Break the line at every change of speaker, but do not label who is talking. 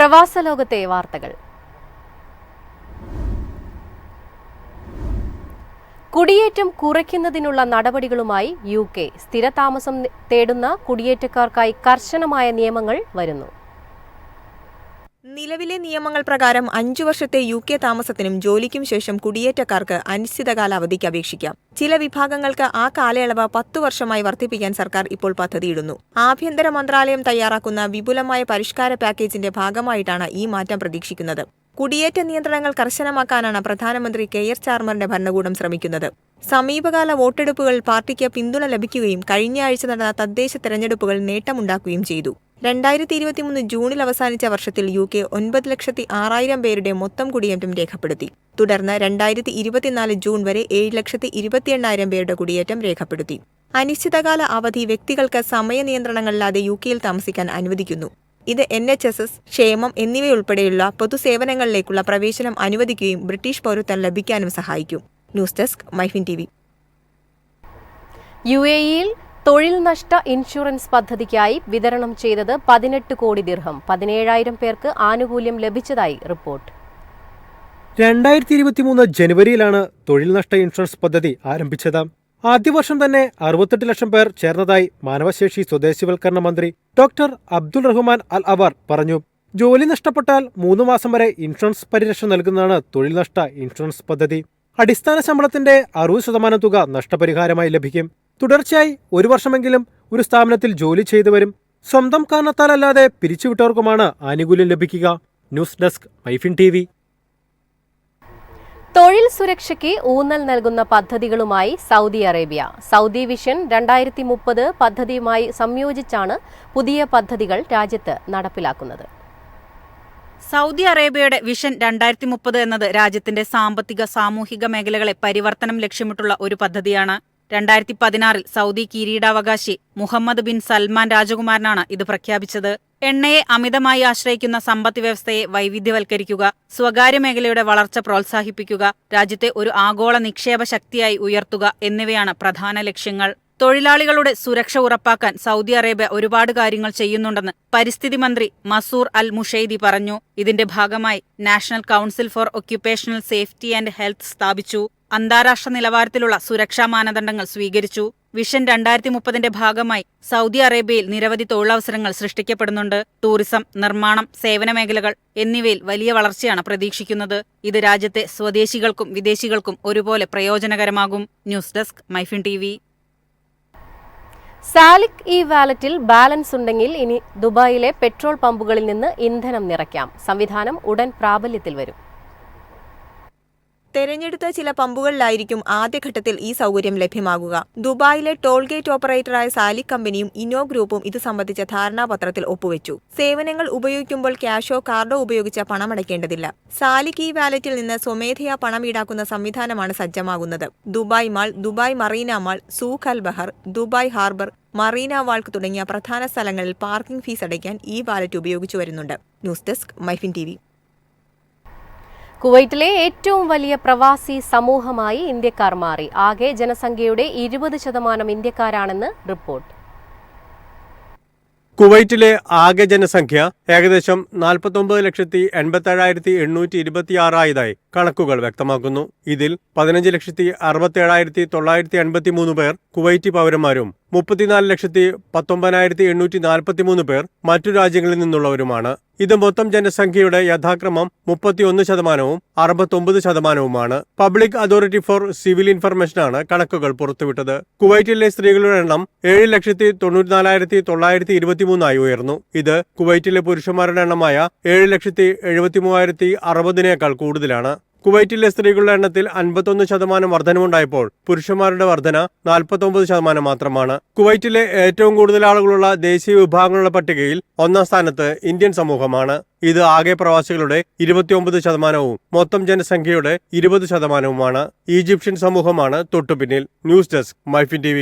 പ്രവാസ ലോകത്തെ വാർത്തകൾ. കുടിയേറ്റം കുറയ്ക്കുന്നതിനുള്ള നടപടികളുമായി UK. സ്ഥിരതാമസം തേടുന്ന കുടിയേറ്റക്കാർക്കായി കർശനമായ നിയമങ്ങൾ വരുന്നു.
നിലവിലെ നിയമങ്ങൾ പ്രകാരം 5 വർഷത്തെ UK താമസത്തിനും ജോലിക്കും ശേഷം കുടിയേറ്റക്കാർക്ക് അനിശ്ചിതകാല അവധിക്ക് അപേക്ഷിക്കാം. ചില വിഭാഗങ്ങൾക്ക് ആ കാലയളവ് 10 വർഷമായി വർദ്ധിപ്പിക്കാൻ സർക്കാർ ഇപ്പോൾ പദ്ധതിയിടുന്നു. ആഭ്യന്തര മന്ത്രാലയം തയ്യാറാക്കുന്ന വിപുലമായ പരിഷ്കാര പാക്കേജിന്റെ ഭാഗമായിട്ടാണ് ഈ മാറ്റം പ്രതീക്ഷിക്കുന്നത്. കുടിയേറ്റ നിയന്ത്രണങ്ങൾ കർശനമാക്കാനാണ് പ്രധാനമന്ത്രി കെയർ സ്റ്റാർമറിന്റെ ഭരണകൂടം ശ്രമിക്കുന്നത്. സമീപകാല വോട്ടെടുപ്പുകളിൽ പാർട്ടിക്ക് പിന്തുണ ലഭിക്കുകയും കഴിഞ്ഞ ആഴ്ച നടന്ന തദ്ദേശ തെരഞ്ഞെടുപ്പുകൾ നേട്ടമുണ്ടാക്കുകയും ചെയ്തു. 2023 ജൂണിൽ അവസാനിച്ച വർഷത്തിൽ UK 9,06,000 പേരുടെ മൊത്തം കുടിയേറ്റം രേഖപ്പെടുത്തി. തുടർന്ന് 2024 ജൂൺ വരെ 7,28,000 പേരുടെ കുടിയേറ്റം രേഖപ്പെടുത്തി. അനിശ്ചിതകാല അവധി വ്യക്തികൾക്ക് സമയനിയന്ത്രണങ്ങളില്ലാതെ UKയിൽ താമസിക്കാൻ അനുവദിക്കുന്നു. ഇത് NHS, ക്ഷേമം എന്നിവയുൾപ്പെടെയുള്ള പൊതുസേവനങ്ങളിലേക്കുള്ള പ്രവേശനം അനുവദിക്കുകയും ബ്രിട്ടീഷ് പൗരത്വം ലഭിക്കാനും സഹായിക്കും. News desk MyFin TV.
UAEയിൽ തൊഴിൽ നഷ്ട ഇൻഷുറൻസ് പദ്ധതിക്കായി വിതരണം ചെയ്തത് 18 കോടി ദിർഹം. 17,000 പേർക്ക് ആനുകൂല്യം ലഭിച്ചതായി റിപ്പോർട്ട്.
2023 ജനുവരിയിലാണ് തൊഴിൽ നഷ്ട ഇൻഷുറൻസ് പദ്ധതി ആരംഭിച്ചത്. ആദ്യ വർഷം തന്നെ 68 ലക്ഷം പേർ ചേർന്നതായി മാനവശേഷി സ്വദേശിവൽക്കരണ മന്ത്രി ഡോക്ടർ അബ്ദുൾ റഹ്മാൻ അൽ അവർ പറഞ്ഞു. ജോലി നഷ്ടപ്പെട്ടാൽ 3 മാസം വരെ ഇൻഷുറൻസ് പരിരക്ഷ നൽകുന്നതാണ് തൊഴിൽ നഷ്ട ഇൻഷുറൻസ് പദ്ധതി. അടിസ്ഥാന ശമ്പളത്തിന്റെ 60% തുക നഷ്ടപരിഹാരമായി ലഭിക്കും. തുടർച്ചയായി 1 വർഷമെങ്കിലും ഒരു സ്ഥാപനത്തിൽ ജോലി ചെയ്തവരും സ്വന്തം കാരണത്താലല്ലാതെ പിരിച്ചുവിട്ടവർക്കുമാണ് ആനുകൂല്യം ലഭിക്കുക. News desk MyFin TV.
തൊഴിൽ സുരക്ഷയ്ക്ക് ഊന്നൽ നൽകുന്ന പദ്ധതികളുമായി സൗദി അറേബ്യ. സൗദി വിഷൻ 2030 പദ്ധതിയുമായി സംയോജിച്ചാണ് പുതിയ പദ്ധതികൾ രാജ്യത്ത് നടപ്പിലാക്കുന്നത്.
സൗദി അറേബ്യയുടെ വിഷൻ 2030 എന്നത് രാജ്യത്തിന്റെ സാമ്പത്തിക സാമൂഹിക മേഖലകളെ പരിവർത്തനം ലക്ഷ്യമിട്ടുള്ള ഒരു പദ്ധതിയാണ്. 2016 സൗദി കിരീടാവകാശി മുഹമ്മദ് ബിൻ സൽമാൻ രാജകുമാരനാണ് ഇത് പ്രഖ്യാപിച്ചത്. എണ്ണയെ അമിതമായി ആശ്രയിക്കുന്ന സമ്പദ് വ്യവസ്ഥയെ വൈവിധ്യവൽക്കരിക്കുക, സ്വകാര്യ മേഖലയുടെ വളർച്ച പ്രോത്സാഹിപ്പിക്കുക, രാജ്യത്തെ ഒരു ആഗോള നിക്ഷേപ ശക്തിയായി ഉയർത്തുക എന്നിവയാണ് പ്രധാന ലക്ഷ്യങ്ങൾ. തൊഴിലാളികളുടെ സുരക്ഷ ഉറപ്പാക്കാൻ സൗദി അറേബ്യ ഒരുപാട് കാര്യങ്ങൾ ചെയ്യുന്നുണ്ടെന്ന് പരിസ്ഥിതി മന്ത്രി മസൂർ അൽ മുഷൈദി പറഞ്ഞു. ഇതിന്റെ ഭാഗമായി national council four occupational safety and health സ്ഥാപിച്ചു. അന്താരാഷ്ട്ര നിലവാരത്തിലുള്ള സുരക്ഷാ മാനദണ്ഡങ്ങൾ സ്വീകരിച്ചു. വിഷൻ 2030ന്റെ ഭാഗമായി സൗദി അറേബ്യയിൽ നിരവധി തൊഴിലവസരങ്ങൾ സൃഷ്ടിക്കപ്പെടുന്നുണ്ട്. ടൂറിസം, നിർമ്മാണം, സേവന മേഖലകൾ എന്നിവയിൽ വലിയ വളർച്ചയാണ് പ്രതീക്ഷിക്കുന്നത്. ഇത് രാജ്യത്തെ സ്വദേശികൾക്കും വിദേശികൾക്കും ഒരുപോലെ പ്രയോജനകരമാകും. News desk MyFin TV.
Salik വാലറ്റിൽ ബാലൻസ് ഉണ്ടെങ്കിൽ ഇനി ദുബായിലെ പെട്രോൾ പമ്പുകളിൽ നിന്ന് ഇന്ധനം നിറയ്ക്കാം. സംവിധാനം ഉടൻ പ്രാബല്യത്തിൽ വരും.
തെരഞ്ഞെടുത്ത ചില പമ്പുകളിലായിരിക്കും ആദ്യഘട്ടത്തിൽ ഈ സൗകര്യം ലഭ്യമാകുക. ദുബായിലെ ടോൾ ഗേറ്റ് ഓപ്പറേറ്ററായ സാലിക് കമ്പനിയും ഇനോ ഗ്രൂപ്പും ഇത് സംബന്ധിച്ച ധാരണാപത്രത്തിൽ ഒപ്പുവെച്ചു. സേവനങ്ങൾ ഉപയോഗിക്കുമ്പോൾ ക്യാഷോ കാർഡോ ഉപയോഗിച്ച് പണമടയ്ക്കേണ്ടതില്ല. സാലിക് വാലറ്റിൽ നിന്ന് സ്വമേധയാ പണം ഈടാക്കുന്ന സംവിധാനമാണ് സജ്ജമാകുന്നത്. Dubai mall, Dubai Marina mall, Souk Al Bahar, Dubai harbour, Marina walk തുടങ്ങിയ പ്രധാന സ്ഥലങ്ങളിൽ പാർക്കിംഗ് ഫീസ് അടയ്ക്കാൻ ഈ വാലറ്റ് ഉപയോഗിച്ചു വരുന്നുണ്ട്. News desk MyFin TV.
കുവൈറ്റിലെ ഏറ്റവും വലിയ പ്രവാസി സമൂഹമായി ഇന്ത്യക്കാർ മാറി. ആകെ ജനസംഖ്യയുടെ 20% ഇന്ത്യക്കാരാണെന്ന് റിപ്പോർട്ട്.
കുവൈറ്റിലെ ആകെ ജനസംഖ്യ ഏകദേശം 49,87,826 ആയതായി കണക്കുകൾ വ്യക്തമാക്കുന്നു. ഇതിൽ 15,67,983 പേർ കുവൈറ്റി പൗരന്മാരും 34,19,843 പേർ മറ്റു രാജ്യങ്ങളിൽ നിന്നുള്ളവരുമാണ്. ഇത് മൊത്തം ജനസംഖ്യയുടെ യഥാക്രമം 31%, 69%. പബ്ലിക് അതോറിറ്റി ഫോർ സിവിൽ ഇൻഫർമേഷനാണ് കണക്കുകൾ പുറത്തുവിട്ടത്. കുവൈറ്റിലെ സ്ത്രീകളുടെ എണ്ണം 7,94,923 ഉയർന്നു. ഇത് കുവൈറ്റിലെ പുരുഷന്മാരുടെ എണ്ണമായ 7,73,060 കൂടുതലാണ്. കുവൈറ്റിലെ സ്ത്രീകളുടെ എണ്ണത്തിൽ 51% വർധനവുണ്ടായപ്പോൾ പുരുഷന്മാരുടെ വർധന 49% മാത്രമാണ്. കുവൈറ്റിലെ ഏറ്റവും കൂടുതൽ ആളുകളുള്ള ദേശീയ വിഭാഗങ്ങളുടെ പട്ടികയിൽ 1ാം സ്ഥാനത്ത് ഇന്ത്യൻ സമൂഹമാണ്. ഇത് ആകെ പ്രവാസികളുടെ 29%, മൊത്തം ജനസംഖ്യയുടെ 20%. ഈജിപ്ഷ്യൻ സമൂഹമാണ് തൊട്ടുപിന്നിൽ. News desk MyFin TV.